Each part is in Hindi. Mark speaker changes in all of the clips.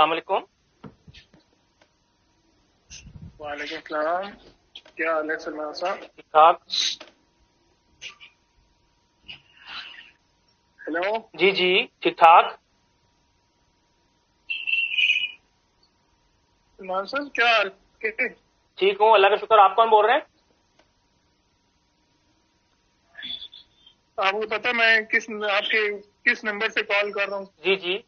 Speaker 1: अस्सलाम वालेकुम।
Speaker 2: वालेकुम सलाम। क्या हाल है सलमान साहब?
Speaker 1: ठीक ठाक।
Speaker 2: हेलो।
Speaker 1: जी जी ठीक ठाक।
Speaker 2: सलमान साहब क्या हाल है?
Speaker 1: ठीक हूँ, अल्लाह का शुक्र। आप कौन बोल रहे हैं?
Speaker 2: आपको पता मैं आपके किस नंबर से कॉल कर रहा हूँ?
Speaker 1: जी जी,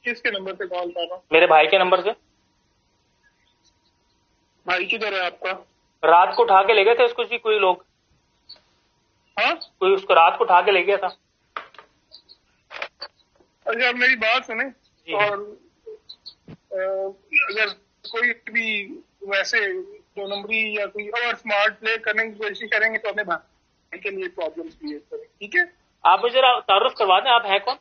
Speaker 2: किसके नंबर से कॉल कर रहा हूँ?
Speaker 1: मेरे भाई के नंबर से।
Speaker 2: भाई किधर है आपका?
Speaker 1: रात को उठा के ले गए थे उसको जी कोई लोग।
Speaker 2: हाँ,
Speaker 1: कोई उसको रात को उठा के ले गया था।
Speaker 2: अच्छा आप मेरी बात सुने।
Speaker 1: जी।
Speaker 2: और अगर कोई भी वैसे दो नंबरी या कोई और स्मार्ट प्ले करने की कोशिश करेंगे तो अपने भाई के लिए प्रॉब्लम क्रिएट करें, ठीक है?
Speaker 1: आप मुझे जरा तारुफ करवा दें, आप हैं कौन?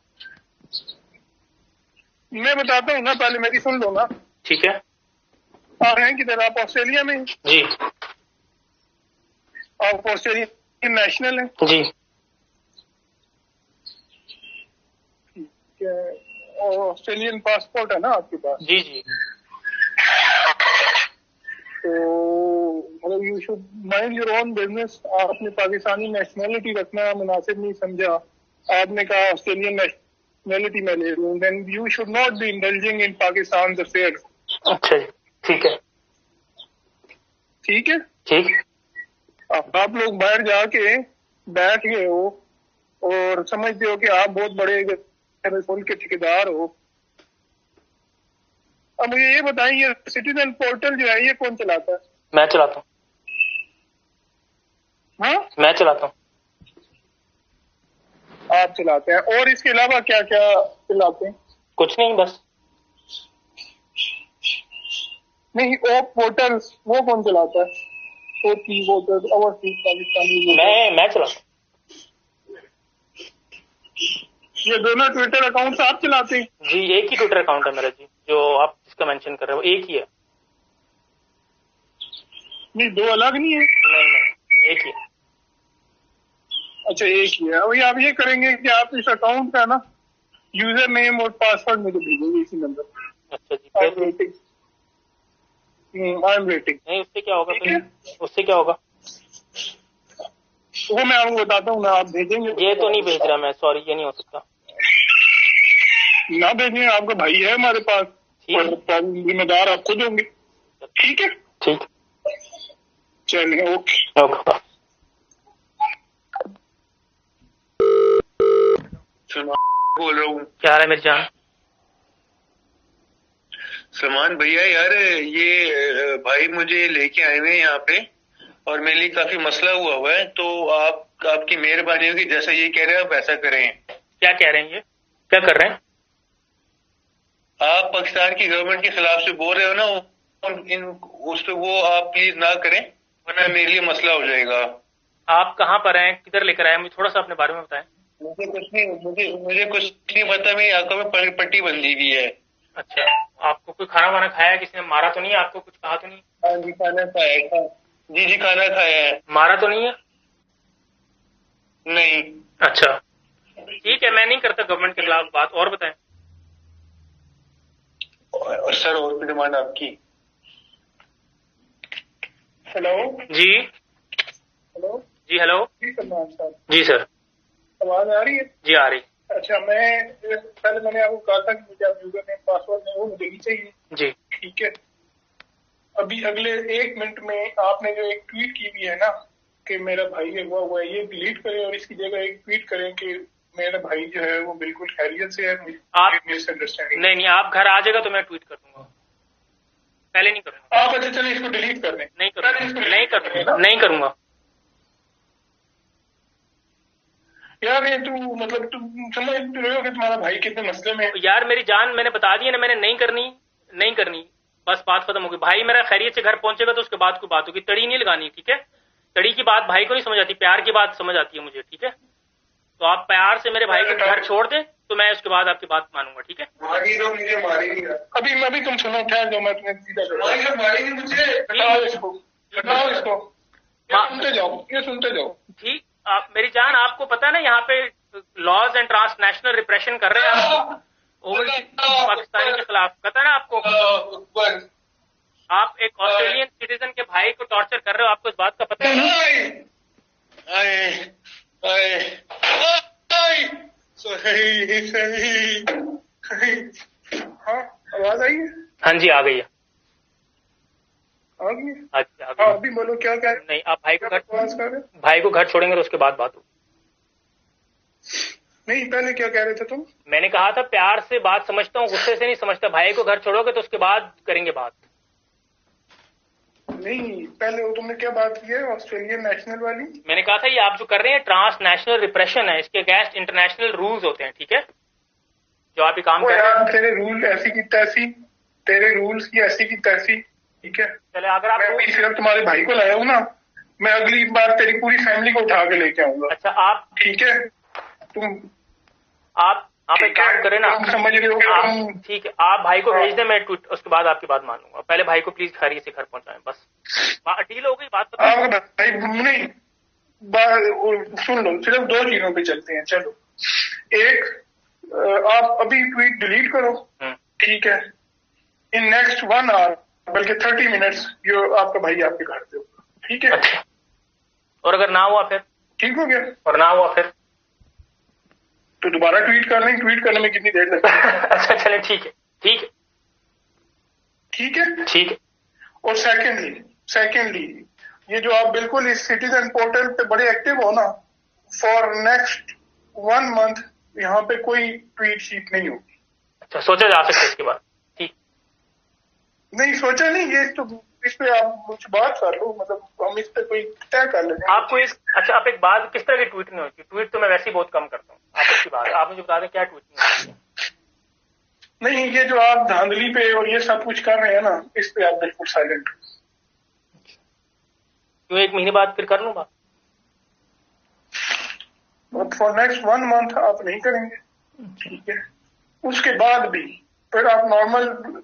Speaker 2: मैं बताता हूँ ना, पहले मेरी सुन लो ना।
Speaker 1: ठीक है।
Speaker 2: आप हैं किधर? आप ऑस्ट्रेलिया में?
Speaker 1: जी
Speaker 2: आप ऑस्ट्रेलियन नेशनल हैं?
Speaker 1: जी
Speaker 2: ठीक है। और ऑस्ट्रेलियन पासपोर्ट है ना आपके पास?
Speaker 1: जी जी।
Speaker 2: तो मतलब you should mind your own business. आपने पाकिस्तानी नेशनैलिटी रखना मुनासिब नहीं समझा। आपने कहा ऑस्ट्रेलियन नेशनैलिटी में ले लूँ, then you should not be indulging in Pakistan affairs.
Speaker 1: अच्छा जी, ठीक है।
Speaker 2: ठीक है।
Speaker 1: ठीक।
Speaker 2: आप लोग बाहर जाके बैठ गए हो और समझते हो कि आप बहुत बड़े मुल्क के ठेकेदार हो। अब मुझे ये बताइए, ये सिटीजन पोर्टल जो है ये कौन चलाता है?
Speaker 1: मैं चलाता हूँ।
Speaker 2: हाँ,
Speaker 1: मैं चलाता हूँ।
Speaker 2: आप चलाते हैं। और इसके अलावा क्या क्या चलाते हैं?
Speaker 1: कुछ नहीं, बस।
Speaker 2: नहीं, वो पोर्टल्स वो कौन चलाता है? OT voter, overseas Pakistani voter,
Speaker 1: मैं चलाता हूँ।
Speaker 2: ये दोनों ट्विटर अकाउंट आप चलाते हैं?
Speaker 1: जी, एक ही ट्विटर अकाउंट है मेरा जी, जो आप जिसका मेंशन कर रहे हो, एक ही है।
Speaker 2: नहीं, दो अलग नहीं है?
Speaker 1: नहीं नहीं, एक ही है।
Speaker 2: अच्छा, एक ही है। अभी आप ये करेंगे कि आप इस अकाउंट का ना यूजर नेम और पासवर्ड मुझे भेजेंगे इसी नंबर पर।
Speaker 1: अच्छा जी,
Speaker 2: आई
Speaker 1: फिर?
Speaker 2: Am waiting. I am waiting.
Speaker 1: नहीं, उससे क्या होगा
Speaker 2: ठीक
Speaker 1: फिर?
Speaker 2: है,
Speaker 1: उससे क्या होगा?
Speaker 2: वो मैं आपको बताता हूँ ना, आप भेजेंगे?
Speaker 1: ये तो नहीं भेज रहा मैं, सॉरी, ये नहीं हो सकता।
Speaker 2: ना भेजेंगे, आपका भाई है हमारे पास और
Speaker 1: ठीक।
Speaker 2: जिम्मेदार आप खुद होंगे। ठीक है,
Speaker 1: ठीक।
Speaker 2: चलिए, ओके।
Speaker 1: ओके।
Speaker 2: बोल रहा हूँ।
Speaker 1: क्या हाल है मेरी जान?
Speaker 2: सलमान भैया, यार ये भाई मुझे लेके आए हुए हैं यहाँ पे और मेरे लिए काफी मसला हुआ है, तो आपकी मेहरबानी होगी, जैसा ये कह रहे हैं आप वैसा करें।
Speaker 1: क्या कह रहे हैं ये? क्या कर रहे हैं?
Speaker 2: आप पाकिस्तान की गवर्नमेंट के खिलाफ से बोल रहे हो ना, उस पे वो आप प्लीज ना करें, वरना मेरे लिए मसला हो जाएगा।
Speaker 1: आप कहाँ पर हैं, किधर लेकर आए? मुझे थोड़ा सा अपने बारे में बताएं।
Speaker 2: मुझे कुछ नहीं पता, मेरी आंखों में पट्टी बंधी हुई है।
Speaker 1: अच्छा, आपको कोई खाना वाना खाया है? किसी ने मारा तो नहीं है आपको? कुछ कहा तो नहीं?
Speaker 2: हाँ जी, खाना खाया है। जी जी, खाना खाया है।
Speaker 1: मारा तो नहीं है?
Speaker 2: नहीं।
Speaker 1: अच्छा, ठीक है, मैं नहीं करता गवर्नमेंट के खिलाफ बात। और बताएं।
Speaker 2: और सर, और भी डिमांड आपकी? हेलो
Speaker 1: जी।
Speaker 2: हेलो
Speaker 1: जी हेलो।
Speaker 2: जी सलमान साहब।
Speaker 1: जी सर।
Speaker 2: आवाज आ रही है?
Speaker 1: जी आ रही।
Speaker 2: अच्छा, मैंने आपको कहा था कि मुझे आप यूजर नेम पासवर्ड नहीं, वो मुझे ही चाहिए।
Speaker 1: जी।
Speaker 2: ठीक है, अभी अगले 1 मिनट में आपने जो एक ट्वीट की हुई है ना कि मेरा भाई अगवा हुआ है, ये डिलीट करें और इसकी जगह एक ट्वीट करें कि मेरा भाई जो है वो बिल्कुल खैरियत से है।
Speaker 1: आप
Speaker 2: मिसअंडरस्टैंडिंग।
Speaker 1: नहीं, आप घर आ जाएगा तो मैं ट्वीट कर दूंगा, पहले नहीं करूंगा।
Speaker 2: आप अच्छा चलिए, इसको डिलीट कर दें।
Speaker 1: नहीं करूंगा, नहीं करूंगा, नहीं करूंगा।
Speaker 2: यार ये तुम समझ रहे हो कि तुम्हारा भाई कितने मसले में है?
Speaker 1: यार मेरी जान, मैंने बता दिया ना, मैंने नहीं करनी, नहीं करनी, बस बात खत्म होगी। भाई मेरा खैरियत से घर पहुंचेगा तो उसके बाद कोई बात होगी, तड़ी नहीं लगानी, ठीक है? तड़ी की बात भाई को नहीं समझ आती, प्यार की बात समझ आती है मुझे, ठीक है? तो आप प्यार से मेरे भाई को घर छोड़ दे तो मैं उसके बाद आपकी बात मानूंगा, ठीक है?
Speaker 2: अभी तुम सुनो, ठहर जाओ, मैं तुम्हें सीधा मुझे हटाओ इसको, हटाओ इसको, ये सुनते जाओ।
Speaker 1: ठीक। आप मेरी जान, आपको पता है ना यहाँ पे लॉज एंड ट्रांसनेशनल रिप्रेशन कर रहे हैं आप। ओवल पाकिस्तानी के खिलाफ पता ना आपको? आप एक ऑस्ट्रेलियन सिटीजन के भाई को टॉर्चर कर रहे हो, आपको इस बात का पता है ना?
Speaker 2: हाँ, आवाज आई है?
Speaker 1: हाँ जी, आ गई है।
Speaker 2: आ गई?
Speaker 1: अच्छा, आ
Speaker 2: हाँ,
Speaker 1: गई।
Speaker 2: अभी बोलो क्या कह रहे?
Speaker 1: नहीं, आप भाई को
Speaker 2: आवाज कर रहे?
Speaker 1: भाई को घर छोड़ेंगे तो उसके बाद बात हो।
Speaker 2: नहीं, पहले क्या कह रहे थे तुम?
Speaker 1: मैंने कहा था प्यार से बात समझता हूँ, गुस्से से नहीं समझता। भाई को घर छोड़ोगे तो उसके बाद करेंगे बात।
Speaker 2: नहीं, पहले वो तुमने क्या बात की है ऑस्ट्रेलियन नेशनल वाली?
Speaker 1: मैंने कहा था ये आप जो कर रहे हैं ट्रांस नेशनल रिप्रेशन है, इसके अगेंस्ट इंटरनेशनल रूल्स होते हैं, ठीक है? जो आप ये काम कर रहे हैं।
Speaker 2: तेरे रूल ऐसी की तैसी, तेरे रूल्स की ऐसी की तैसी, ठीक है?
Speaker 1: चले, अगर आप
Speaker 2: मैं सिर्फ तुम्हारे भाई को लाया हूँ ना, मैं अगली बार तेरी पूरी फैमिली को उठा के लेके आऊंगा।
Speaker 1: अच्छा, आप
Speaker 2: ठीक है?
Speaker 1: आप एक काम करें ना,
Speaker 2: समझ रहे हो?
Speaker 1: ठीक है, आप भाई को भेज दें, मैं ट्वीट उसके बाद आपकी बात मान लूंगा। पहले भाई को प्लीज खैरियत से घर पहुंचाएं, बस डील हो गई बात।
Speaker 2: भाई नहीं, सुन लो, सिर्फ दो चीजों पे चलते हैं। चलो, एक, आप अभी ट्वीट डिलीट करो, ठीक है? इन नेक्स्ट 1 आवर, बल्कि 30 मिनट्स, जो आपका भाई आपके घर पे होगा, ठीक है?
Speaker 1: अच्छा। और अगर ना हुआ फिर?
Speaker 2: ठीक हो गया।
Speaker 1: और ना हुआ फिर
Speaker 2: तो दोबारा ट्वीट कर लेंगे। ट्वीट करने में कितनी देर लगती है?
Speaker 1: अच्छा, चले, ठीक है, ठीक है,
Speaker 2: ठीक है, ठीक है। और सेकेंडली ये जो आप बिल्कुल इस सिटीजन पोर्टल पे बड़े एक्टिव हो ना, फॉर नेक्स्ट 1 मंथ यहाँ पे कोई ट्वीट शीट नहीं होगी।
Speaker 1: अच्छा, सोचा जा सकता है इसके बाद? ठीक,
Speaker 2: नहीं सोचा नहीं, ये तो इस पे आप कुछ बात कर लो, मतलब हम इस पे कोई तय कर लेंगे।
Speaker 1: आपको अच्छा, आप एक बात, किस तरह की ट्वीट नहीं होती? ट्वीट तो मैं वैसे ही बहुत कम करता हूँ। आप इसकी बात आप मुझे बता दें क्या ट्वीट नहीं होती?
Speaker 2: नहीं, ये जो आप धांधली पे और ये सब कुछ कर रहे हैं ना, इस पे आप बिल्कुल साइलेंट।
Speaker 1: क्यों, 1 महीने बाद फिर कर लूँ बात?
Speaker 2: फॉर नेक्स्ट 1 मंथ आप नहीं करेंगे, ठीक है? उसके बाद भी फिर आप नॉर्मल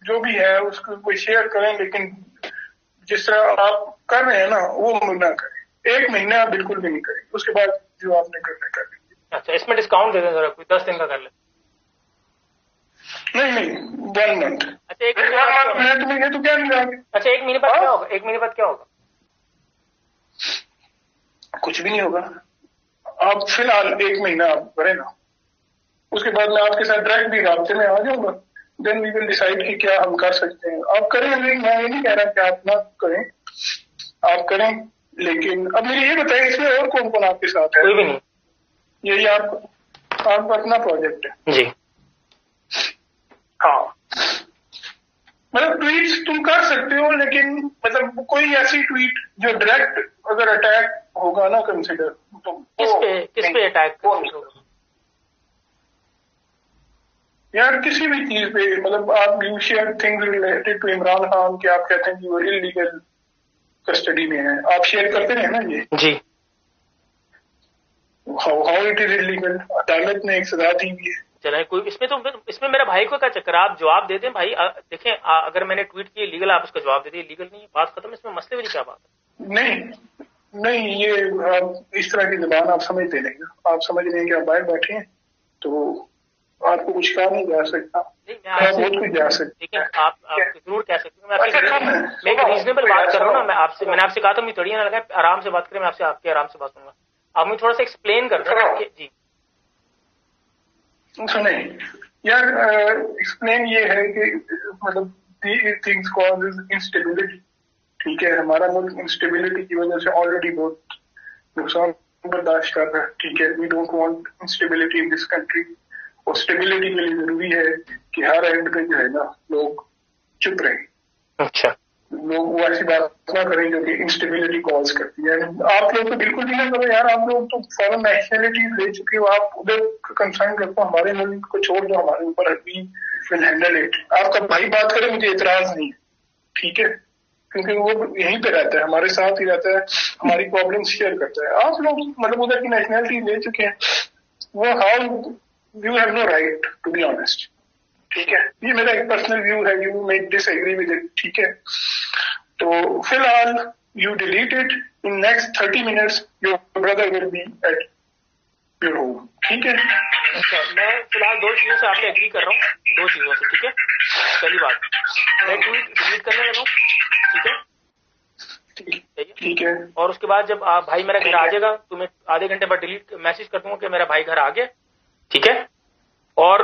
Speaker 2: जो भी है उसको कोई शेयर करें, लेकिन जिस तरह आप कर रहे हैं ना, वो ना करें। 1 महीना आप बिल्कुल भी नहीं करें, उसके बाद जो आपने करना कर लीजिए।
Speaker 1: अच्छा, इसमें डिस्काउंट दे दें जरा, कोई 10 दिन का कर ले।
Speaker 2: नहीं, 1 मंथ।
Speaker 1: अच्छा, 1 महीने बाद
Speaker 2: मैं तुम्हें ये तो क्या नहीं जाऊंगी।
Speaker 1: अच्छा, 1 महीने बाद क्या होगा? 1 महीने बाद क्या होगा?
Speaker 2: कुछ भी नहीं होगा। आप फिलहाल 1 महीना आप करें ना, उसके बाद मैं आपके साथ डायरेक्ट भी राब्ते में आ जाऊंगा। देन वी विल डिसाइड कि क्या हम कर सकते हैं। आप करें, मैं ये नहीं कह रहा कि आप ना करें, आप करें, लेकिन अब मुझे ये बताइए इसमें और कौन कौन आपके साथ है?
Speaker 1: कोई भी नहीं।
Speaker 2: यही आपका अपना प्रोजेक्ट है?
Speaker 1: जी
Speaker 2: हाँ। मतलब ट्वीट्स तुम कर सकते हो, लेकिन मतलब कोई ऐसी ट्वीट जो डायरेक्ट अगर अटैक होगा ना कंसिडर, तो
Speaker 1: किस पे अटैक होगा?
Speaker 2: यार किसी भी चीज पे, मतलब आप you share things related to Imran Khan कि आप कहते हैं कि वो इलीगल कस्टडी में है, आप शेयर करते रहे ना ये?
Speaker 1: जी।
Speaker 2: How it is illegal? अदालत ने एक सजा दी हुई है।
Speaker 1: चले, कोई इसमें मेरा भाई को क्या चक्कर? आप जवाब देते हैं भाई। देखें, अगर मैंने ट्वीट किया लीगल, आप उसका जवाब दे दिए लीगल नहीं, बात खत्म। इसमें मसले वाली क्या बात है?
Speaker 2: नहीं, ये आप इस तरह की जबान आप समझते नहीं। आप समझ रहे हैं कि आप बाहर बैठे हैं तो आपको कुछ कहा नहीं जा सकता। बहुत कुछ जा सकता।
Speaker 1: लेकिन आप जरूर कह सकते हैं। मैं एक रीजनेबल बात कर रहा हूँ ना। मैंने आपसे कहा था मुझे तड़िया ना लगा, आराम से बात करें। मैं आपसे आपके आराम से बात करूंगा। आप मुझे थोड़ा सा एक्सप्लेन कर दें। जी
Speaker 2: सुने यार, एक्सप्लेन ये है कि मतलब थिंग्स कॉज इंस्टेबिलिटी, ठीक है? हमारा मुल्क इंस्टेबिलिटी की वजह से ऑलरेडी बहुत नुकसान बर्दाश्त कर रहा है, ठीक है? We don't want instability in this country. और स्टेबिलिटी के लिए जरूरी है कि हर एंड पे जो है ना लोग चुप रहें।
Speaker 1: अच्छा,
Speaker 2: लोग वो ऐसी बात ना करें जो कि इंस्टेबिलिटी कॉज करती है। आप लोग तो बिल्कुल भी ना करो यार। आप लोग तो फॉरेन नेशनलिटी ले चुके हो, आप उधर कंसर्न रखो। हमारे मुल्क को छोड़ दो, हमारे ऊपर वी विल हैंडल इट। आपका भाई बात करे, मुझे इतराज नहीं है, ठीक है? क्योंकि वो यहीं पे रहता है, हमारे साथ ही रहता है, हमारी प्रॉब्लम शेयर करता है। आप लोग मतलब उधर की नेशनलिटी ले चुके हैं, वो how you have no right to be honest, ठीक है? ये मेरा एक पर्सनल व्यू है, you may disagree with it, ठीक है? तो फिलहाल you delete it. In next 30 minutes your brother will be at your home, ठीक है?
Speaker 1: अच्छा, मैं फिलहाल 2 चीजों से आपसे एग्री कर रहा हूँ, 2 चीजों से, ठीक है। पहली बात, मैं ट्वीट डिलीट करने लगा हूँ, ठीक है,
Speaker 2: ठीक है।
Speaker 1: और उसके बाद जब आप भाई मेरा घर आ जाएगा तो मैं आधे घंटे बाद डिलीट मैसेज कर दूंगा कि मेरा भाई घर आ गया, ठीक है। और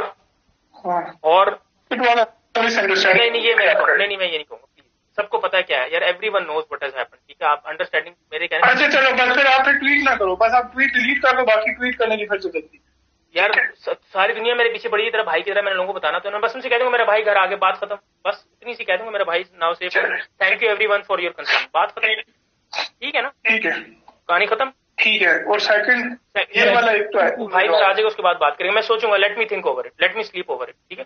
Speaker 1: नहीं ये मैं नहीं मैं ये नहीं कहूंगा, प्लीज, सबको पता है क्या है यार, everyone knows what has happened, ठीक है। आप अंडरस्टैंडिंग मेरे कहने।
Speaker 2: अच्छा चलो, बस फिर आप ट्वीट ना करो, बस आप ट्वीट डिलीट कर दो, बाकी ट्वीट करने की फिर जरूरत नहीं
Speaker 1: यार। सारी दुनिया मेरे पीछे पड़ी है तेरा भाई की तरह, मैंने लोगों को बताना, तो मैं बस उनसे कह दूंगा मेरा भाई घर आगे, बात खत्म, बस इतनी सी कह दूंगा मेरा भाई now safe, thank you everyone for your concern, बात खत्म, ठीक है ना,
Speaker 2: ठीक है,
Speaker 1: कहानी खत्म,
Speaker 2: ठीक है। और सेकंड ये वाला एक तो है,
Speaker 1: भाई घर आ जाएगा, उसके बाद बात करेंगे, मैं सोचूंगा, let me think over it, let me sleep over it, ठीक है,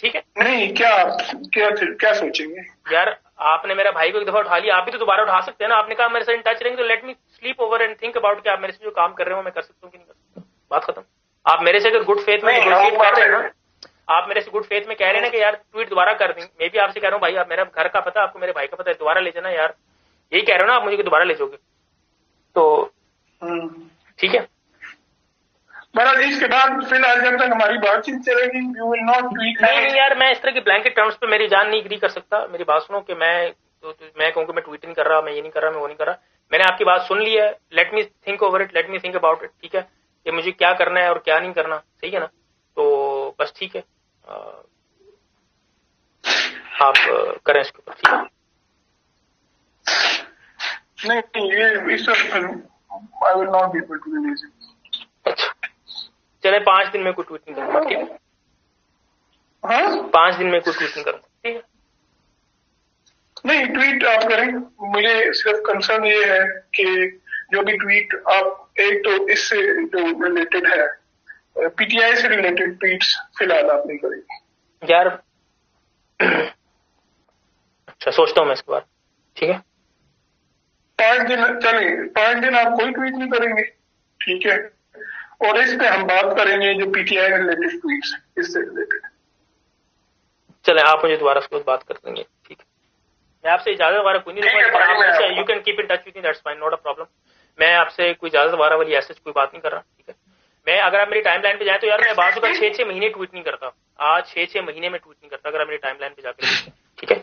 Speaker 1: ठीक है।
Speaker 2: नहीं क्या सोचेंगे
Speaker 1: यार आपने मेरा भाई को एक दफा उठा लिया, आप भी तो दोबारा उठा सकते हैं ना, आपने कहा मेरे से इन टच रहेंगे तो let me sleep over and think about कि आप मेरे से जो काम कर रहे हो मैं कर सकता हूँ कि नहीं कर सकता, बात खत्म। आप मेरे से अगर गुड फेथ में नेगोशिएट कर रहे हैं ना, आप मेरे से गुड फेथ में कह रहे हैं ना कि यार ट्वीट दोबारा कर देंगे, मैं भी आपसे कह रहा हूँ भाई, आप मेरा घर का पता आपको, मेरे भाई का पता है, दोबारा ले जाना यार, यही कह रहे हो ना आप मुझे कि दोबारा ले जाओगे, तो ठीक है।
Speaker 2: बहरहाल इसके बाद फिलहाल जब तक हमारी बातचीत चलेगी यू विल नॉट ट्वीट।
Speaker 1: नहीं यार, मैं इस तरह की ब्लैंकेट टर्म्स पे मेरी जान नहीं एग्री कर सकता, मेरी बात सुनो कि मैं मैं कहूँ कि मैं ट्वीट नहीं कर रहा, मैं ये नहीं कर रहा, मैं वो नहीं कर रहा, मैंने आपकी बात सुन ली है, let me think over it, let me think about it, ठीक है, कि मुझे क्या करना है और क्या नहीं करना, सही है ना, तो बस ठीक है, आप करें इसके ऊपर, ठीक है।
Speaker 2: नहीं ये इस I will not be able to release it.
Speaker 1: अच्छा चले, 5 दिन में कोई ट्वीट नहीं करूंगा, ठीक है,
Speaker 2: हाँ
Speaker 1: 5 दिन में कोई ट्वीट नहीं करूंगा, ठीक है।
Speaker 2: नहीं ट्वीट आप करें, मुझे सिर्फ कंसर्न ये है कि जो भी ट्वीट आप, एक तो इससे जो रिलेटेड है, पीटीआई से रिलेटेड ट्वीट्स फिलहाल आप नहीं करेंगे
Speaker 1: यार। अच्छा सोचता हूँ मैं इसके बाद, ठीक है।
Speaker 2: 5 दिन चले, 5 दिन आप कोई ट्वीट नहीं करेंगे, ठीक है, और इस पे हम बात करेंगे जो पीटीआई रिलेटेड ट्वीट्स इससे रिलेटेड।
Speaker 1: चले आप मुझे दोबारा उसके बाद बात कर देंगे, ठीक है। मैं आपसे इजाजत वगैरह कोई नहीं लूंगा, you can keep in touch with me, that's fine, not a problem. मैं आपसे कोई इजाजत वगैरह वाली ऐसे कोई बात नहीं कर रहा, ठीक है। मैं अगर आप मेरी टाइमलाइन पे जाए तो यार मैं बाजू का 6-6 महीने ट्वीट नहीं करता, आज 6-6 महीने में ट्वीट नहीं करता, अगर आप मेरी टाइमलाइन पे जाकर, ठीक है,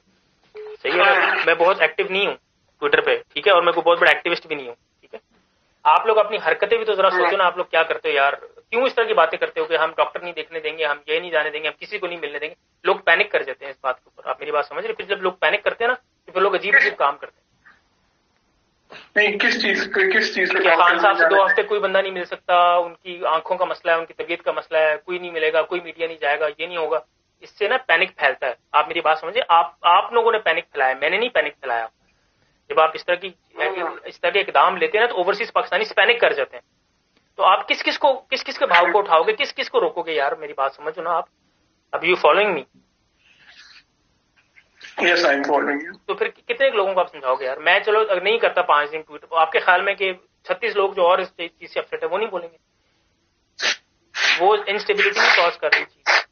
Speaker 1: सही है। मैं बहुत एक्टिव नहीं हूँ ट्विटर पे, ठीक है, और मैं कोई बहुत बड़ा एक्टिविस्ट भी नहीं हूँ, ठीक है। आप लोग अपनी हरकतें भी तो जरा सोचो ना, आप लोग क्या करते हो यार, क्यों इस तरह की बातें करते हो कि हम डॉक्टर नहीं देखने देंगे, हम ये नहीं जाने देंगे, हम किसी को नहीं मिलने देंगे, लोग पैनिक कर जाते हैं इस बात के ऊपर, आप मेरी बात समझ रहे, फिर जब लोग पैनिक करते हैं ना तो फिर लोग अजीब अजीब काम करते हैं।
Speaker 2: नहीं किस चीज पे
Speaker 1: खान साहब से 2 हफ्ते कोई बंदा नहीं मिल सकता, उनकी आंखों का मसला है, उनकी तबीयत का मसला है, कोई नहीं मिलेगा, कोई मीडिया नहीं जाएगा, ये नहीं होगा, इससे ना पैनिक फैलता है, आप मेरी बात समझिए, आप लोगों ने पैनिक फैलाया, मैंने नहीं पैनिक फैलाया। जब आप इस तरह के इकदाम लेते हैं ना तो ओवरसीज पाकिस्तानी पैनिक कर जाते हैं, तो आप किस किस के भाव को उठाओगे, किस किस को रोकोगे यार, मेरी बात समझो ना आप, अब you following me?
Speaker 2: Yes I am following you.
Speaker 1: तो फिर कितने लोगों को आप समझाओगे यार, मैं चलो अगर नहीं करता 5 दिन ट्वीट, तो आपके ख्याल में कि 36 लोग जो और इस चीज से अपसेट है वो नहीं बोलेंगे? वो इंस्टेबिलिटी नहीं कॉज कर रही चीज,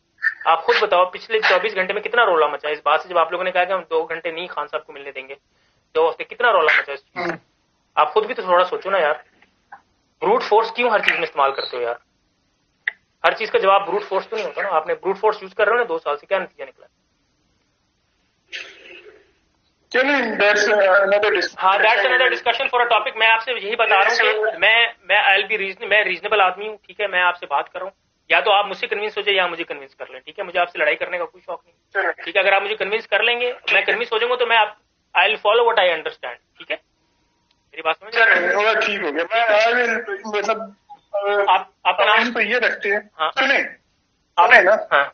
Speaker 1: आप खुद बताओ पिछले 24 घंटे में कितना रोला मचा इस बात से, जब आप लोगों ने कहा कि हम 2 घंटे नहीं खान साहब को मिलने देंगे, 2 हफ्ते, कितना रोला मचा इस चीज। आप खुद भी तो थोड़ा सोचो ना यार, ब्रूट फोर्स क्यों हर चीज में इस्तेमाल करते हो यार, हर चीज का जवाब ब्रूट फोर्स तो नहीं होता ना, आपने ब्रूट फोर्स यूज कर रहे हो ना 2 साल से, क्या नतीजा निकला?
Speaker 2: That's
Speaker 1: another discussion for a topic. मैं आपसे यही बता रहा हूँ कि मैं रीजनेबल आदमी हूँ, ठीक है, मैं आपसे बात कर रहा हूँ, या तो आप मुझसे कन्विंस हो जाए या मुझे कन्विंस कर लें, ठीक है, मुझे आपसे लड़ाई करने का कोई शौक नहीं, ठीक है। अगर आप मुझे कन्विंस कर लेंगे, मैं कन्विंस हो जाऊंगा, तो मैं I will follow what I understand, ठीक है, मेरी बात समझ रहे हैं?
Speaker 2: ठीक हो गया, मैं मतलब
Speaker 1: आपका नाम
Speaker 2: तो ये रखते हैं,
Speaker 1: हाँ
Speaker 2: सुने
Speaker 1: आप
Speaker 2: है ना,
Speaker 1: हाँ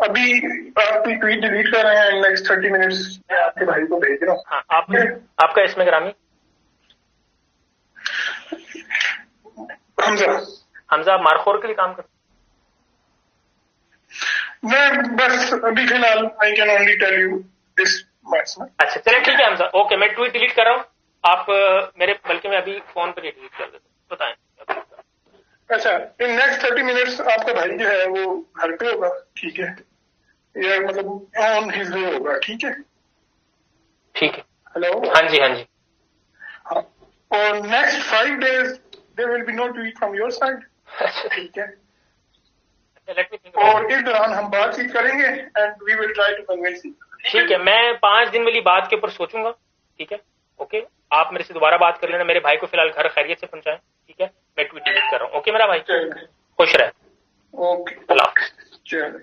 Speaker 2: अभी आप ट्वीट डिलीट कर रहे हैं, नेक्स्ट 30 मिनट्स मैं आपके भाई को भेज रहा हूँ।
Speaker 1: हाँ आपका इसमें ग्रामी हमजा आप मारखोर के लिए काम करते?
Speaker 2: मैं बस अभी फिलहाल I can only tell you this much.
Speaker 1: अच्छा चलिए ठीक है हमजा, ओके, मैं ट्वीट डिलीट कर रहा हूँ, आप मेरे, बल्कि मैं अभी फोन पर ही डिलीट कर देता हूँ, बताएं।
Speaker 2: अच्छा इन नेक्स्ट 30 मिनट्स आपका भाई जो है वो घर पे होगा, ठीक है, या मतलब ऑन हिज वे होगा, ठीक है,
Speaker 1: ठीक है।
Speaker 2: हेलो,
Speaker 1: हाँ जी हाँ जी।
Speaker 2: हाँ, और next 5 days there will be no tweet from your side. ठीक है,
Speaker 1: लेट मी थिंक।
Speaker 2: और इस दौरान हम बातचीत करेंगे and we will try to convince you.
Speaker 1: ठीक है, मैं 5 दिन वाली बात के ऊपर सोचूंगा। ठीक है, ओके, आप मेरे से दोबारा बात कर लेना। मेरे भाई को फिलहाल घर खैरियत से पहुंचाएं। ठीक है, मैं ट्वीट कर रहा हूँ। ओके मेरा भाई, खुश रहे।
Speaker 2: ओके,
Speaker 1: अल्लाह हाफिज़।
Speaker 2: चलो।